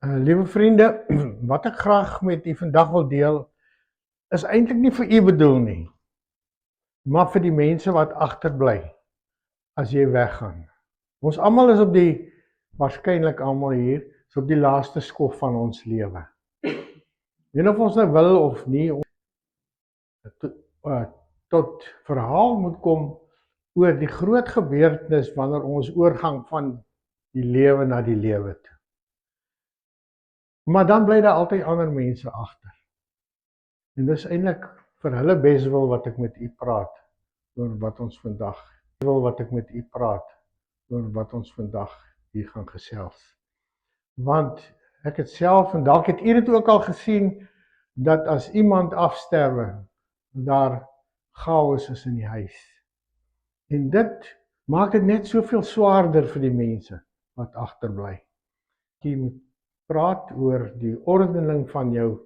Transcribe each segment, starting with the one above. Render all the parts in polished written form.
Liewe vriende, wat ek graag met u vandag wil deel, is eintlik nie vir u bedoel nie, maar vir die mense wat agterbly as jy weggaan. Ons almal is waarskynlik almal hier, is op die laaste skof van ons lewe. En of ons nou wil of nie, tot verhaal moet kom oor die groot gebeurtenis wanneer ons oorgang van die lewe na die lewe toe. Maar dan bly daar altyd ander mense agter. En dis eintlik vir hulle beswil wat ek met u praat oor wat ons vandag hier gaan gesels. Want ek het self, en dalk het u dit ook al gesien, dat as iemand afsterwe, daar chaos is in die huis. En dit maak dit net soveel swaarder vir die mense wat agterbly. Jy moet praat oor die ordening van jou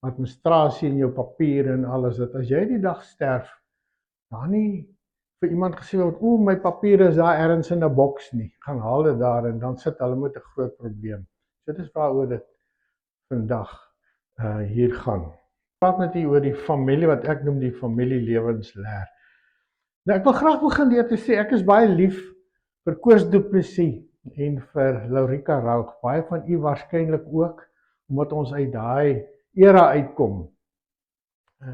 administrasie en jou papiere en alles, dat as jy die dag sterf, dan nie vir iemand gesê word, my papiere is daar ergens in 'n boks nie, gaan haal dit daar en dan sit hulle met 'n groot probleem. So dit is waaroor dit vandag hier gaan. Ek praat met u oor die familie wat ek noem die familielewensleer. Nou ek wil graag begin deur te sê, ek is baie lief vir Koos Du Plessis en vir Laurika Raug, baie van u waarskynlik ook, omdat ons uit daai era uitkom.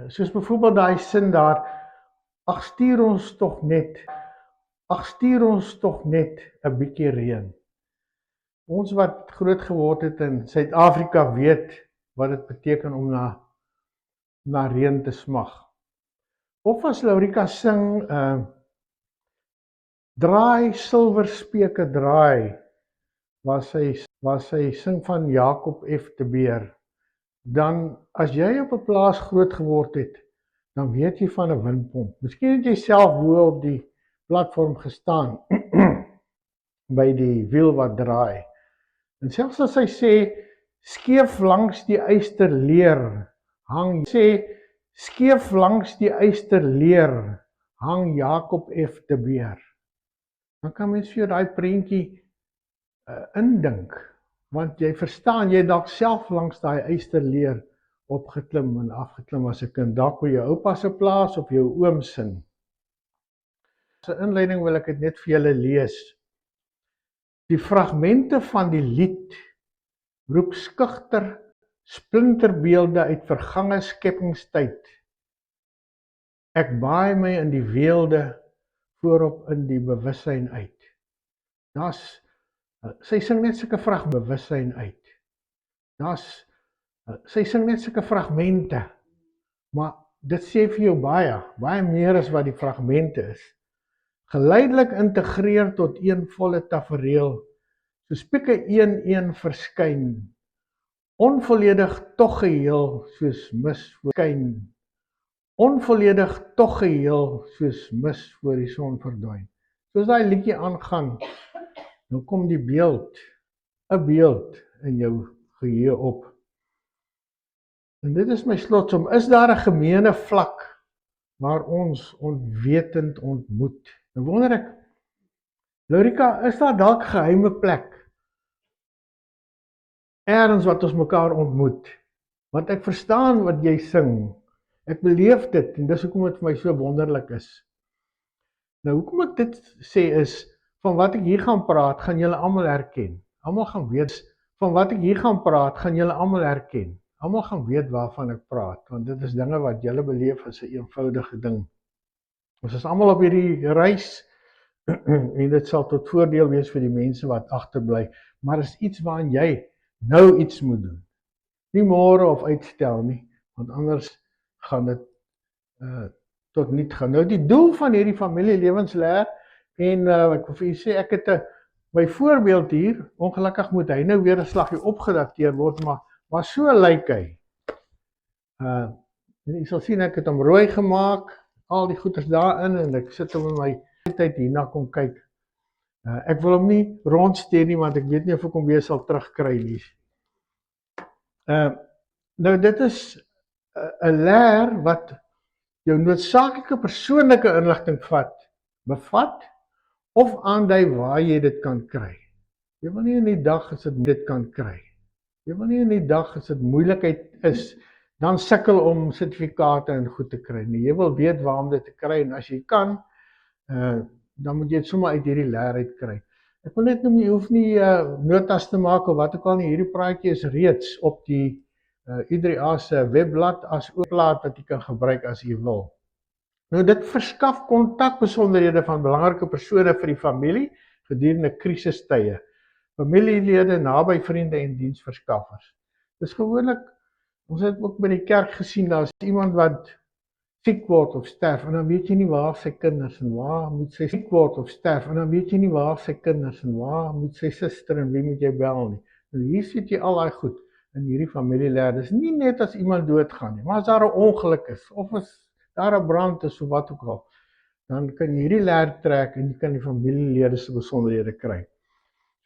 Soos byvoorbeeld daai sin daar, ag stuur ons tog net 'n bietjie reën. Ons wat groot geword het in Suid-Afrika weet wat dit beteken om na reën te smag. Of as Laurika sing, draai silwerspeke draai, waar sy sing van Jakob F. de Beer, dan as jy op 'n plaas groot geword het, dan weet jy van 'n windpomp. Miskien het jy self bo op die platform gestaan by die wiel wat draai. En selfs as hy sê skeef langs die ysterleer hang Jakob F. de Beer, dan kan mens vir jou daai prentjie indink, want jy verstaan, jy dalk self langs daai ysterleer opgeklim en afgeklim as 'n kind, dalk by jou oupa se plaas of jou oom se. As 'n inleiding wil ek dit net vir julle lees. Die fragmente van die lied roep skugter splinterbeelde uit vergange skepingstyd. Ek baai my in die weelde voorop in die bewussyn uit. Sy sing net sulke bewussyn uit. Sy sing net sulke fragmente, maar dit sê vir jou baie meer as wat die fragmente is. Geleidelik integreer tot een volle tafereel, soos pieke een verskyn, onvolledig tog geheel soos mis voor die son verdwyn. Soos daai liedjie aangaan, dan kom die beeld in jou geheue op. En dit is my slotsom, is daar 'n gemeene vlak waar ons onwetend ontmoet? Nou wonder ek, Laurika, is daar dalk geheime plek ergens wat ons mekaar ontmoet? Want ek verstaan wat jy sing, ek beleef dit, en dis hoekom dit vir my so wonderlik is. Nou hoekom ek dit sê is, van wat ek hier gaan praat, gaan julle almal herken. Almal gaan weet, van wat ek hier gaan praat, gaan julle almal herken. Almal gaan weet waarvan ek praat, want dit is dinge wat julle beleef as 'n eenvoudige ding. Ons is almal op hierdie reis, en dit sal tot voordeel wees vir die mense wat agterbly, maar is iets waaraan jy nou iets moet doen. Nie môre of uitstel nie, want anders gaan dit tot niet gaan. Nou die doel van hierdie familielewensleer, en ek wil vir u sê, ek het my voorbeeld hier, ongelukkig moet hy nou weer 'n slaggie opgedateer word, maar so lyk hy. En u sal sien, ek het hom rooi gemaak, al die goeders daarin, en ek sit hom in my tyd hierna kom kyk. Ek wil hom nie rondsteer nie, want ek weet nie of ek hom weer sal terugkry nie. Nou dit is 'n leer wat jou noodsaaklike persoonlike inligting bevat, of aandui waar jy dit kan kry. Jy wil nie in die dag as dit kan kry. Jy wil nie in die dag as dit moeilikheid is, dan sukkel om sertifikate en goed te kry nie. Jy wil weet waar om dit te kry en as jy kan, dan moet jy dit sommer uit hierdie leer uit kry. Ek wil net noem, jy hoef nie notas te maak of wat ook al nie. Hierdie praatjie is reeds op die I3A se webblad as ook plaat wat jy kan gebruik as jy wil. Nou dit verskaf kontakbesonderhede van belangrike persone vir die familie gedurende krisistye. Familielede, naby vriende en diensverskaffers. Dis gewoonlik, ons het ook by die kerk gesien, daar is iemand wat siek word of sterf, en dan weet jy nie waar sy kinders en waar moet sy siek word of sterf, en dan weet jy nie waar sy kinders en waar moet sy suster en wie moet jy bel nie. Nou hier sit jy al daai goed in hierdie familieleer. Dis nie net as iemand doodgaan nie, maar as daar 'n ongeluk is, of as daar 'n brand is of wat ook al, dan kan jy hierdie leer trek en jy kan die familielede se besonderhede kry.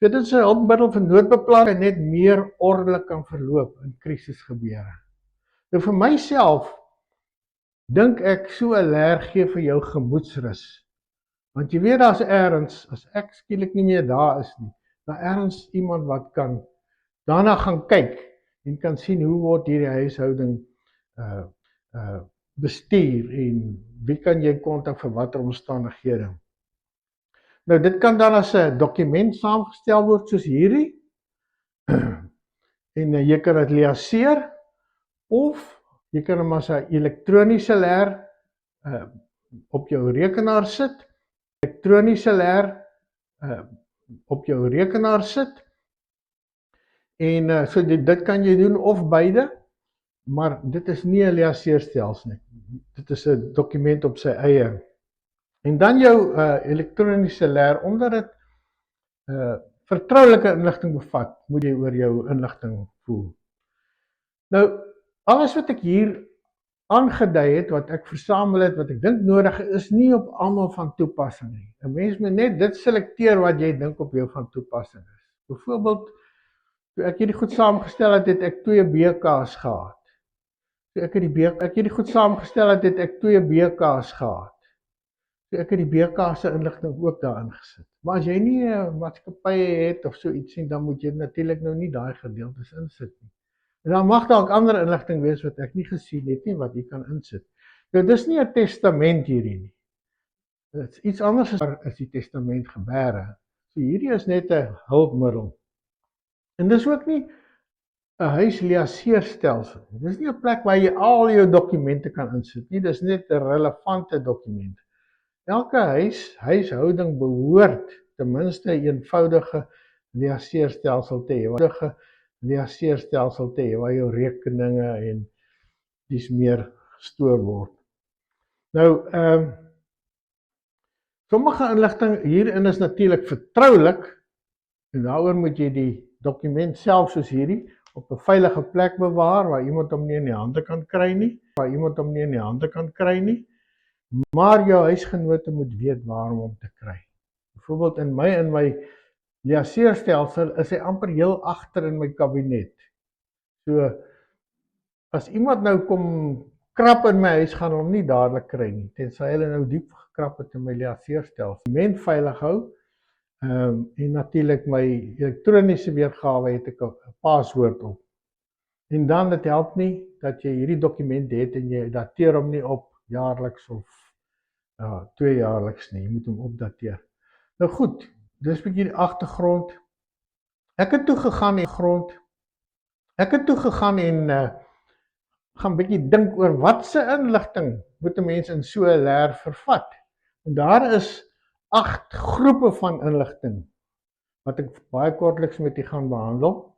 So dit is 'n hulpmiddel vir noodbeplanning en net meer ordelik kan verloop in krisisgebeure. Nou vir myself dink ek so 'n leer gee vir jou gemoedsrus. Want jy weet daar's ergens, as ek skielik nie meer daar is nie, daar ergens iemand wat kan daarna gaan kyk en kan sien hoe word hierdie huishouding bestuur en wie kan jy kontak vir watter omstandighede. Nou dit kan dan as 'n dokument saamgestel word soos hierdie en jy kan dit liaseer of jy kan hom as 'n elektroniese leer op jou rekenaar sit. Elektroniese leer op jou rekenaar sit. En so dit kan jy doen of beide, maar dit is nie 'n liaseerstelsel nie. Dit is 'n dokument op sy eie. En dan jou elektroniese leer, omdat dit vertroulike inligting bevat, moet jy oor jou inligting voel. Nou, alles wat ek hier aangedui het, wat ek versamel het, wat ek dink nodig is nie op almal van toepassing nie. 'n Mens moet net dit selekteer wat jy dink op jou van toepassing is. Byvoorbeeld, toe ek hierdie goed saamgestel het, het ek 2 BK's gehad. Toe ek hierdie goed saamgestel het, het ek 2 BK's gehad. Toe ek die BK se inligting ook daarin gesit. Maar as jy nie 'n maatskappy het of so iets nie, dan moet jy natuurlik nou nie daai gedeeltes insit nie. En dan mag dalk ander inligting wees wat ek nie gesien het nie, wat jy kan insit. Nou dis nie 'n testament hierdie nie. Dit is iets anders as die testament gebeure. So hierdie is net 'n hulpmiddel. En dis ook nie 'n huisliaseerstelsel. Dis nie 'n plek waar jy al jou dokumente kan insit nie, dis net 'n relevante dokument. Elke huishouding behoort ten minste 'n eenvoudige liaseerstelsel te hê. Waar jou rekeninge en dis meer gestoor word. Nou, sommige inligting hierin is natuurlik vertroulik en daaroor moet jy die dokument self soos hierdie op 'n veilige plek bewaar waar iemand hom nie in die hande kan kry nie. Maar jou huisgenote moet weet waarom om te kry. Byvoorbeeld in my liaseerstelsel is hy amper heel agter in my kabinet. So as iemand nou kom krap in my huis, gaan hom nie dadelik kry nie, tensy hulle nou diep gekrap het in my liaseerstelsel. Dokument veilig hou en natuurlik my elektroniese weergawe het ek 'n paswoord op. En dan dit help nie dat jy hierdie dokument het en jy dateer hom nie op jaarliks of 2-jaarliks nie, jy moet hom opdateer. Nou goed, dis 'n bietjie die agtergrond. Ek het toe gegaan en gaan bietjie dink oor wat se inligting moet 'n mens in so 'n leer vervat. En daar is 8 groepe van inligting wat ek baie kortliks met u gaan behandel.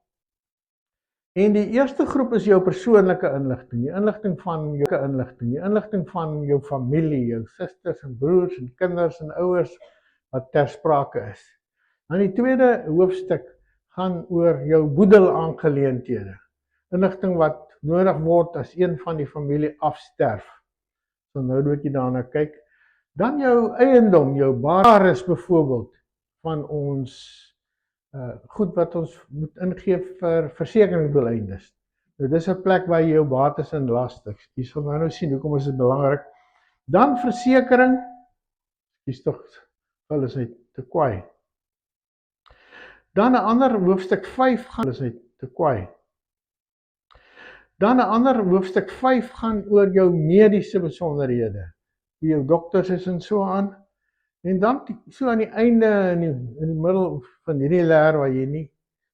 En die eerste groep is jou persoonlike inligting, die inligting van jou familie, jou susters en broers en kinders en ouers wat ter sprake is. Dan die tweede hoofstuk gaan oor jou boedelaangeleenthede, inligting wat nodig word as een van die familie afsterf. So nou moet jy daarna kyk. Dan jou eiendom, jou bates byvoorbeeld van ons goed wat ons moet ingee vir versekeringsdoeleindes. Nou dis 'n plek waar jy jou bates en lastes. Jy sal nou sien hoekom is dit belangrik. Dan versekering, dis tog wel is hy te kwaai. Dan 'n ander hoofstuk 5 gaan is hy te kwaai. Dan 'n ander hoofstuk 5 gaan oor jou mediese besonderhede, wie jou dokters is en so aan. En dan so aan die einde in die middel van hierdie leer waar jy nie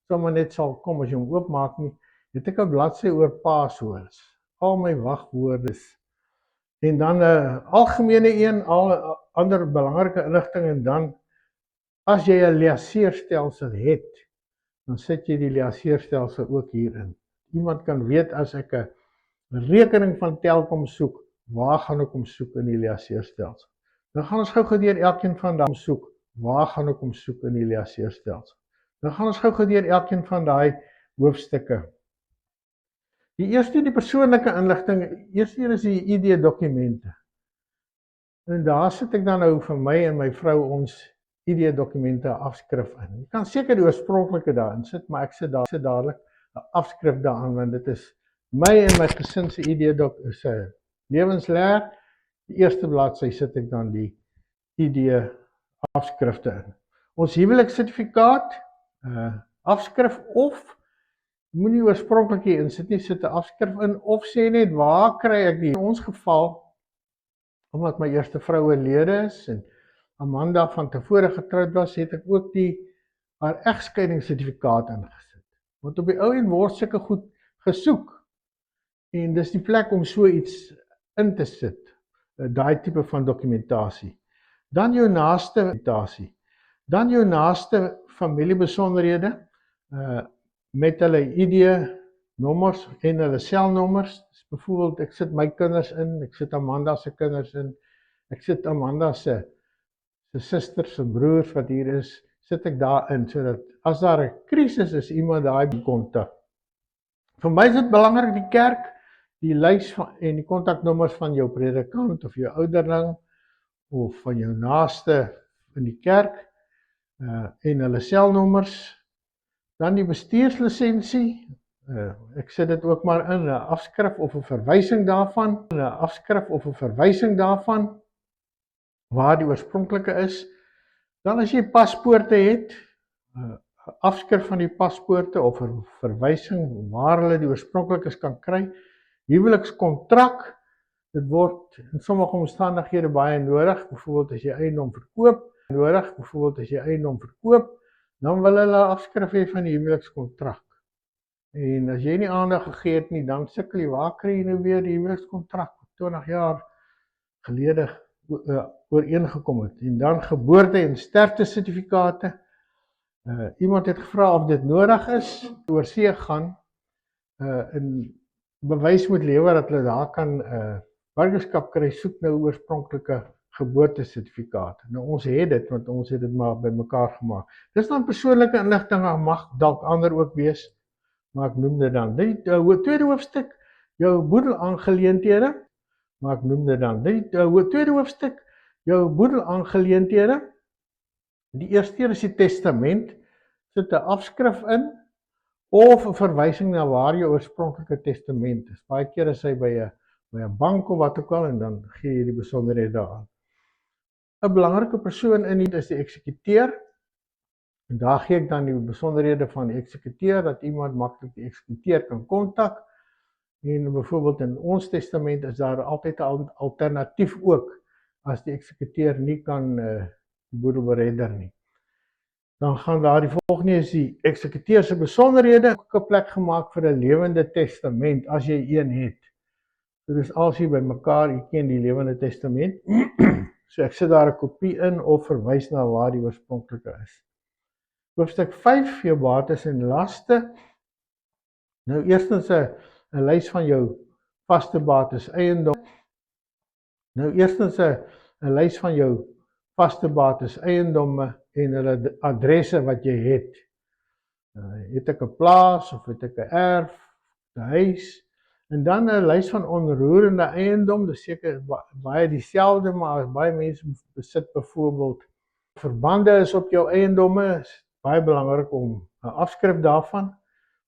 sommer net sal kom as jy hom oopmaak nie, het ek 'n bladsy oor passwords, al my wagwoordes. En dan 'n algemene een, al ander belangrike inligting en dan as jy 'n liaseerstelsel het, dan sit jy die liaseerstelsel ook hierin. Iemand kan weet as ek 'n rekening van Telkom soek, waar gaan ek hom soek in die liaseerstelsel? Dan gaan ons gou deur elkeen van daai soek, waar gaan ek hom soek in die liaseerstelsel? Dan gaan ons gou deur elkeen van daai hoofstukke. Die eerste die persoonlike inligting, eerste een is die ID-dokumente. En daar sit ek dan nou vir my en my vrou ons ID-dokumente afskrif in. Jy kan seker die oorspronklike daarin sit, maar ek sit dadelik 'n afskrif daaraan want dit is my en my gesin se ID lewensleer. Die eerste bladsy sit ek dan die ID afskrifte in. Ons huweliksertifikaat, afskrif of moenie oorspronklik hier insit nie, sit 'n afskrif in of sê net waar kry ek die? In ons geval, omdat my eerste vrou oorlede is en Amanda van tevore getroud was, het ek ook haar egskeidingssertifikaat ingesit. Want op die ou en word sulke goed gesoek. En dis die plek om so iets in te sit, daai tipe van dokumentasie. Dan jou naaste familiebesonderhede, met hulle ID-nommers en hulle selnommers. Byvoorbeeld, ek sit my kinders in, ek sit Amanda se kinders in, ek sit Amanda se susters en broers wat hier is, sit ek daarin, sodat as daar 'n krisis is, iemand daai kontak. Vir my is dit belangrik die kerk, die lys en die kontaknommers van jou predikant of jou ouderling of van jou naaste in die kerk en hulle selnommers. Dan die bestuurslisensie, ek sit dit ook maar in 'n afskrif of 'n verwysing daarvan, waar die oorspronklike is. Dan as jy paspoorte het, 'n afskrif van die paspoorte of 'n verwysing waar hulle die oorspronklikes kan kry. Huwelikskontrak, dit word in sommige omstandighede baie nodig, byvoorbeeld as jy eiendom verkoop, dan wil hulle 'n afskrif hê van die huwelikskontrak. En as jy nie aandag gegee het nie, dan sukkel jy, waar kry jy nou weer die huwelikskontrak? 20 jaar gelede ooreengekom het. En dan geboorte- en sterftesertifikate. Iemand het gevra of dit nodig is, oor see gaan, en bewys moet lewer dat hulle daar kan burgerskap kry, soek nou oorspronklike geboortesertifikate. Nou ons het dit, want ons het dit maar by mekaar gemaak. Dis dan persoonlike inligting, mag dalk ander ook wees, maar ek noem dit dan. Die tweede hoofstuk, jou boedelaangeleenthede, maar ek noem dit dan. Die tweede hoofstuk, jou boedelaangeleenthede. Die eerste is die testament, sit 'n afskrif in, of 'n verwysing na waar jou oorspronklike testament is. Baie keer is hy by 'n bank of wat ook al, en dan gee jy die besonderhede daaraan. 'n belangrike persoon in dit is die eksekuteur. En daar gee ek dan die besonderhede van die eksekuteur, dat iemand maklik die eksekuteur kan kontak. En byvoorbeeld in ons testament is daar altyd 'n alternatief ook, as die eksekuteur nie kan die boedel beredder nie. Dan gaan daar die volgende is die eksekuteur se besonderhede, ook 'n plek gemaak vir 'n lewende testament, as jy een het. So dis als jy by mekaar, jy ken die lewende testament, so ek sit daar 'n kopie in, of verwys na waar die oorspronklike is. Hoofstuk 5, jou bates en laste. Nou eerstens 'n lys van jou vaste bates eiendomme. En hulle adresse wat jy het. Het ek 'n plaas, of het ek 'n erf, 'n huis, en dan 'n lys van onroerende eiendom, dis seker baie dieselfde, maar baie mense besit byvoorbeeld verbande is op jou eiendomme, is baie belangrik om 'n afskrif daarvan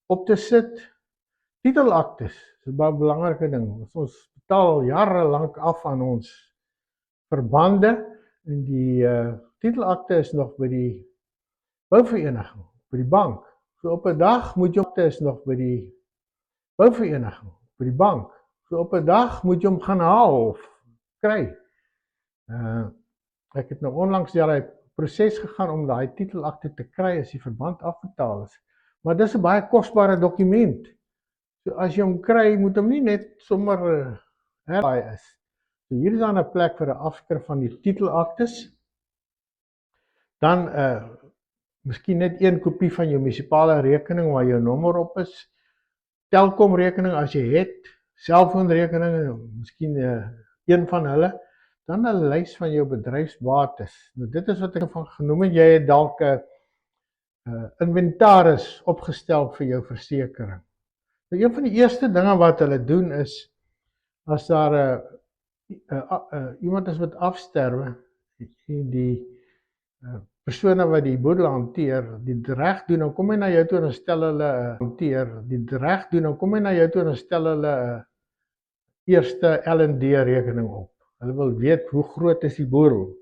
op te sit. Titelaktes, is 'n baie belangrike ding. Ons betaal jare lank af aan ons verbande, en die titelakte is nog by die bouvereniging, by die bank. So op 'n dag moet jou akte is nog by die bouvereniging. by die bank. So op 'n dag moet jy hom gaan haal of kry. Ek het nou onlangs deur daai proses gegaan om daai titelakte te kry as die verband afbetaal is. Maar dis 'n baie kosbare dokument. So as jy hom kry, moet hom nie net sommer herbaai is. So hier is dan 'n plek vir 'n afskrif van die titelaktes. Dan miskien net een kopie van jou munisipale rekening waar jou nommer op is. Telkom rekening as jy het, selfoonrekening, miskien een van hulle. Dan 'n lys van jou bedryfsbates. Nou dit is wat ek van genoem het, jy het dalk 'n inventaris opgestel vir jou versekering. Nou een van die eerste dinge wat hulle doen is, as daar iemand is wat afsterwe, die persone wat die boedel hanteer, die reg doen, dan kom hy na jou toe en stel hulle eerste L&D rekening op. Hulle wil weet hoe groot is die boedel.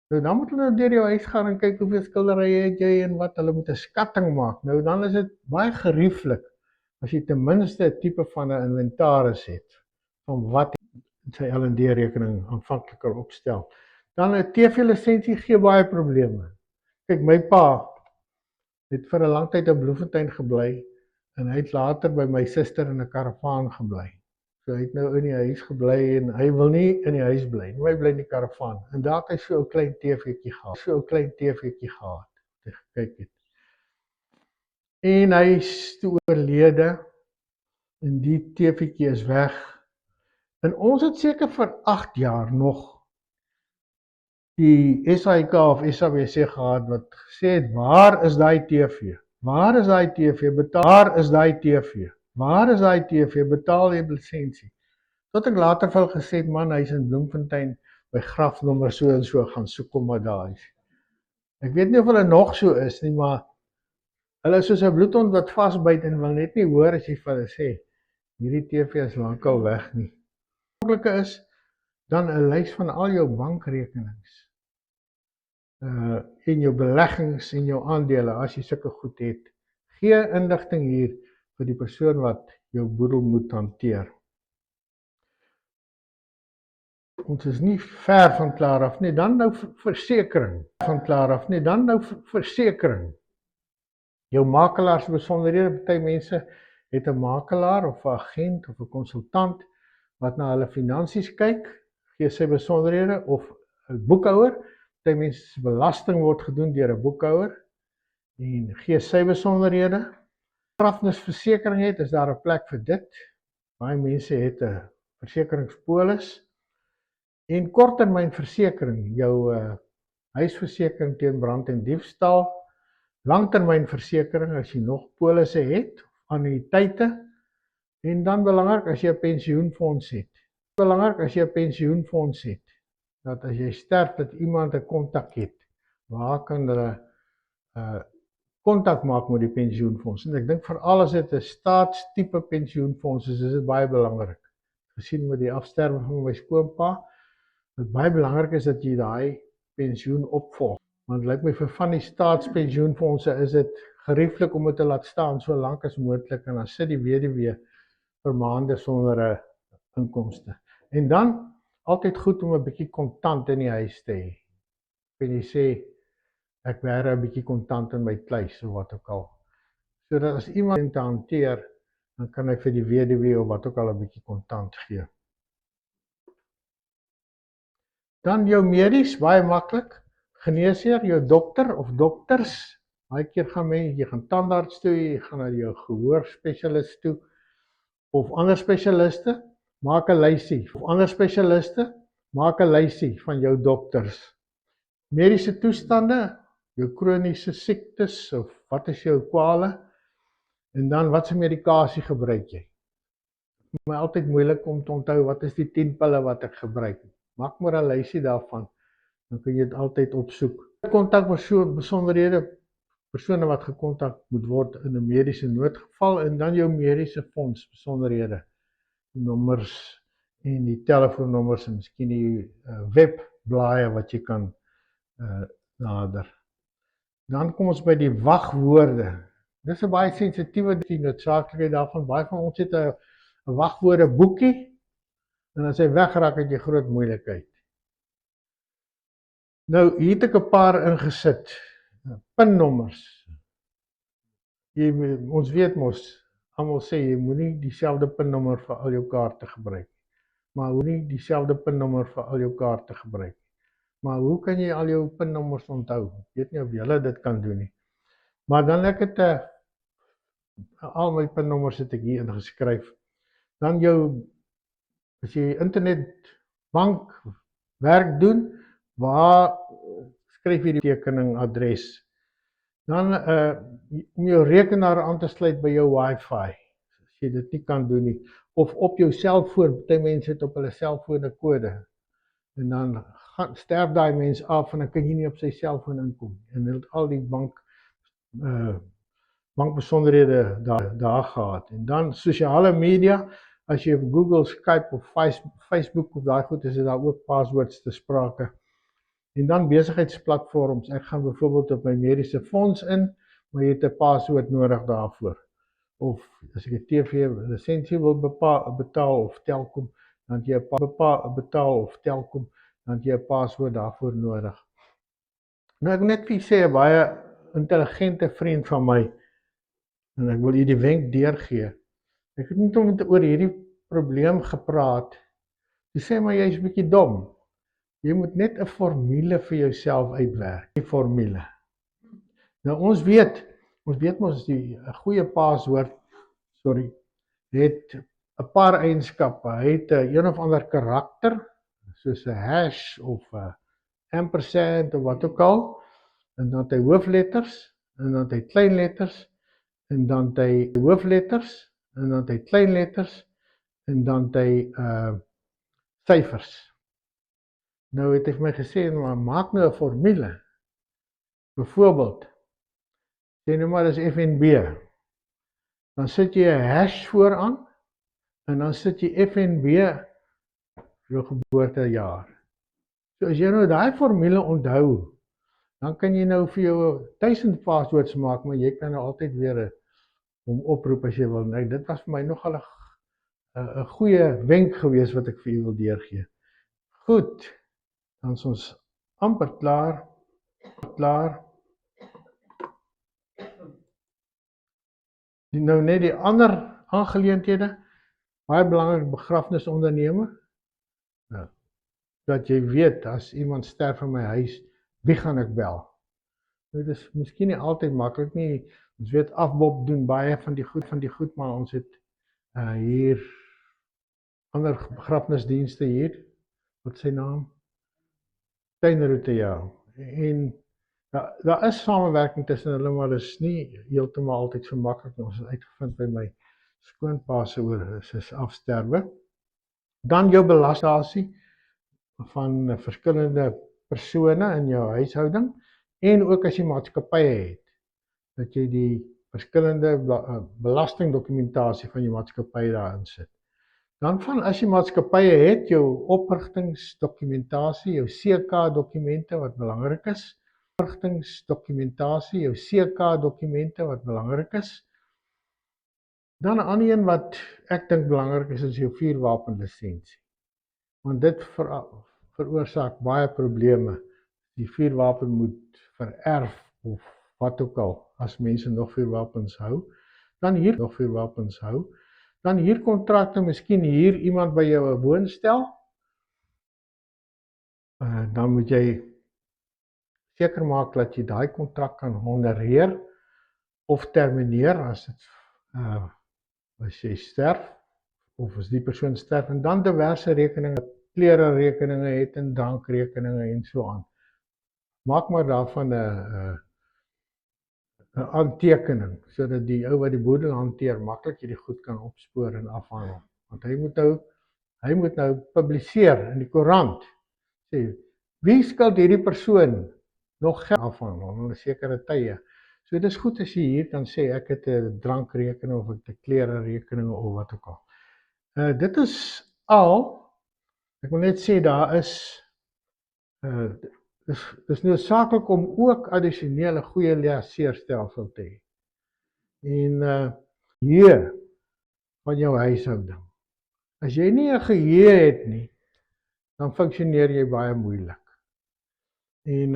Nou dan moet hulle deur jou huis gaan en kyk hoeveel skilderye het jy en wat, hulle moet 'n skatting maak. Nou dan is dit baie gerieflik as jy ten minste 'n tipe van 'n inventaris het van wat sy L&D rekening aanvanklik kan opstel. Dan 'n TV-lisensie gee baie probleme. Kyk, my pa het vir 'n lang tyd in Bloemfontein gebly en hy het later by my suster in 'n karavaan gebly. So hy het nou in die huis gebly en hy wil nie in die huis bly nie, hy bly in die karavaan. En daar het hy so 'n klein TV'tjie gehad, te gekyk het. En hy is toe oorlede en die TV'tjie is weg. En ons het seker vir 8 jaar nog die SAIK of SABC gehad wat gesê het, waar is daai TV? Waar is daai TV? Betaal jy lisensie? Tot ek later vir hulle gesê het, man, hy's in Bloemfontein by grafnommer so en so gaan soek hom maar daar is. Ek weet nie of hulle nog so is nie, maar hulle is soos 'n bloedhond wat vasbyt en wil net nie hoor as jy vir hulle sê, hierdie TV is lankal weg nie. Belangrike is dan 'n lys van al jou bankrekenings. En jou beleggings en jou aandele, as jy sulke goed het. Gee inligting hier vir die persoon wat jou boedel moet hanteer. Ons is nie ver van klaar af nie, dan nou versekering. Jou makelaars besonderhede, party mense het 'n makelaar of 'n agent of 'n konsultant wat na hulle finansies kyk, gee sy besonderhede, of 'n boekhouer. Party mense se belasting word gedoen deur 'n boekhouer en gee sy besonderhede. Begrafnisversekering het, is daar 'n plek vir dit. Baie mense het 'n versekeringspolis. En korttermynversekering, jou huisversekering teen brand en diefstal. Langtermynversekering as jy nog polisse het, annuïteite. En dan belangrik as jy 'n pensioenfonds het. Dat as jy sterf, dat iemand 'n kontak het. Waar kan hulle kontak maak met die pensioenfonds? En ek dink veral as dit 'n staatstipe pensioenfonds is dit baie belangrik. Gesien met die afsterwe van my skoonpa, wat baie belangrik is dat jy daai pensioen opvolg. Want lyk my vir van die staatspensioenfondse is dit gerieflik om dit te laat staan so lank as moontlik en dan sit die weduwee vir maande sonder 'n inkomste. En dan altyd goed om 'n bietjie kontant in die huis te hê. Kan jy sê ek bære 'n bietjie kontant in my kluis of wat ook al. Sodat as iemand te hanteer, dan kan ek vir die weduwee of wat ook al 'n bietjie kontant gee. Dan jou medies, baie maklik. Geneesheer, jou dokter of dokters. Baie keer gaan jy gaan tandarts toe, jy gaan na jou gehoorspesialis toe of ander spesialiste, maak 'n lysie van jou dokters. Mediese toestande, jou kroniese siektes of wat is jou kwale en dan wat se medikasie gebruik jy. Dit is my altyd moeilik om te onthou wat is die 10 pille wat ek gebruik. Maak maar 'n lysie daarvan, dan kan jy dit altyd opsoek. Kontak besonderhede, persone wat gekontak moet word in 'n mediese noodgeval en dan jou mediese fonds besonderhede, die nommers en die telefoonnommers en miskien die webblaaie wat jy kan nader. Dan kom ons by die wagwoorde. Dis 'n baie sensitiewe ding, noodsaaklikheid daarvan. Baie van ons het 'n 'n wagwoordeboekie, en as hy wegraak het jy groot moeilikheid. Nou, hier het ek 'n paar ingesit, pinnommers. Ons weet mos, almal sê jy moenie dieselfde pinnommer vir al jou kaarte gebruik. Maar hoe nie dieselfde pinnommer vir al jou kaarte gebruik. Maar hoe kan jy al jou pinnommers onthou? Ek weet nie of jy dit kan doen nie. Maar dan ek het al my pinnommers het ek hier ingeskryf. Dan as jy internetbank werk doen, waar skryf jy die tekening adres? Dan om jou rekenaar aan te sluit by jou wifi, as jy dit nie kan doen nie, of op jou selfoon, baie mense het op hulle selfoon 'n kode, en dan sterf daai mens af en dan kan jy nie op sy selfoon inkom, en hulle het al die bankbesonderhede daar gehad. En dan sosiale media, as jy op Google, Skype of Facebook of daai goed is daar ook passwords te sprake. En dan besigheidsplatforms, ek gaan byvoorbeeld op my mediese fonds in, maar jy het 'n paswoord nodig daarvoor. Of as ek 'n TV lisensie wil betaal of Telkom, dan het jy 'n paswoord daarvoor nodig. Nou ek wil net vir sê, 'n baie intelligente vriend van my, en ek wil hier die wenk deurgee. Ek het net oor hierdie probleem gepraat. Jy sê maar jy is 'n bietjie dom. Jy moet net 'n formule vir jouself uitwerk, die formule. Nou ons weet mos die 'n goeie paswoord, het 'n paar eienskappe. Hy het 'n of ander karakter, soos 'n hash of 'n ampersand of wat ook al, en dan het hy hoofletters, en dan het hy kleinletters, en dan het hy hoofletters, en dan het hy kleinletters, en dan het hy syfers. Nou het hy vir my gesê, maar maak nou 'n formule. Byvoorbeeld, sê nou maar dis FNB. Dan sit jy 'n hash vooraan, en dan sit jy FNB, jou geboortejaar. So as jy nou daai formule onthou, dan kan jy nou vir jou 1000 passwords maak, maar jy kan nou altyd weer hom oproep as jy wil. Nou, dit was vir my nogal 'n goeie wenk gewees wat ek vir u wil deurgee. Goed, dan is ons amper klaar. Nou net die ander aangeleenthede, baie belangrik, begrafnisondernemer. Nou, dat jy weet, as iemand sterf in my huis, wie gaan ek bel? Nou, dit is miskien nie altyd maklik nie. Ons weet Afbob doen baie van die goed, maar ons het hier ander begrafnisdienste hier. Wat sy naam? Tuinroete, ja. En daar is samewerking tussen hulle, maar dit is nie heeltemal altyd so maklik. Ons het uitgevind by my skoonpa se oor sy afsterwe. Dan jou belasting van verskillende persone in jou huishouding, en ook as jy maatskappye het, dat jy die verskillende belastingdokumentasie van jou maatskappy daarin sit. Dan as jy maatskappye het, jou oprigtingsdokumentasie, jou CK-dokumente wat belangrik is, Dan 'n ander een wat ek dink belangrik is jou vuurwapenlisensie. Want dit veroorsaak baie probleme. Die vuurwapen moet vererf of wat ook al, as mense nog vuurwapens hou. Dan hier kontrakte, miskien hier iemand by jou 'n woonstel. Dan moet jy seker maak dat jy daai kontrak kan honoreer of termineer as jy sterf, of as die persoon sterf, en dan diverse rekeninge, klererekeninge het en drankrekeninge en so aan. Maak maar daarvan 'n aantekening, sodat die ou wat die boedel hanteer, maklik hierdie goed kan opspoor en afhandel. Want hy moet nou publiseer in die koerant, sê, wie skuld hierdie persoon nog geld afhandel, in 'n sekere tye. So dit is goed as jy hier kan sê, ek het 'n drankrekening, of ek het 'n klererekening, of wat ook al. Dit is al, ek wil net sê, daar is, dis noodsaaklik om ook addisionele goeie liaseerstelsel te hê. En hier van jou huishouding. As jy nie 'n geheue het nie, dan funksioneer jy baie moeilik. En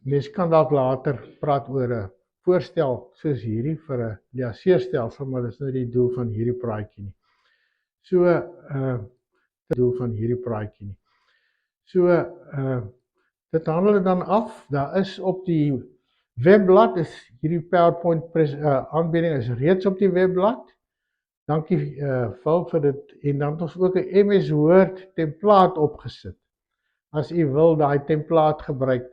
mens kan dalk later praat oor 'n voorstel soos hierdie vir 'n liaseerstelsel, maar dis nou die doel van hierdie praatjie nie. So dit handel dan af. Daar is op die webblad is hierdie PowerPoint aanbieding is reeds op die webblad. Dankie Phil vir dit. En dan het ons ook 'n MS Word template opgesit. As u wil daai template gebruik.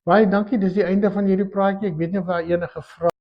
Baie dankie, dis die einde van hierdie praatjie. Ek weet nie of daar enige vrae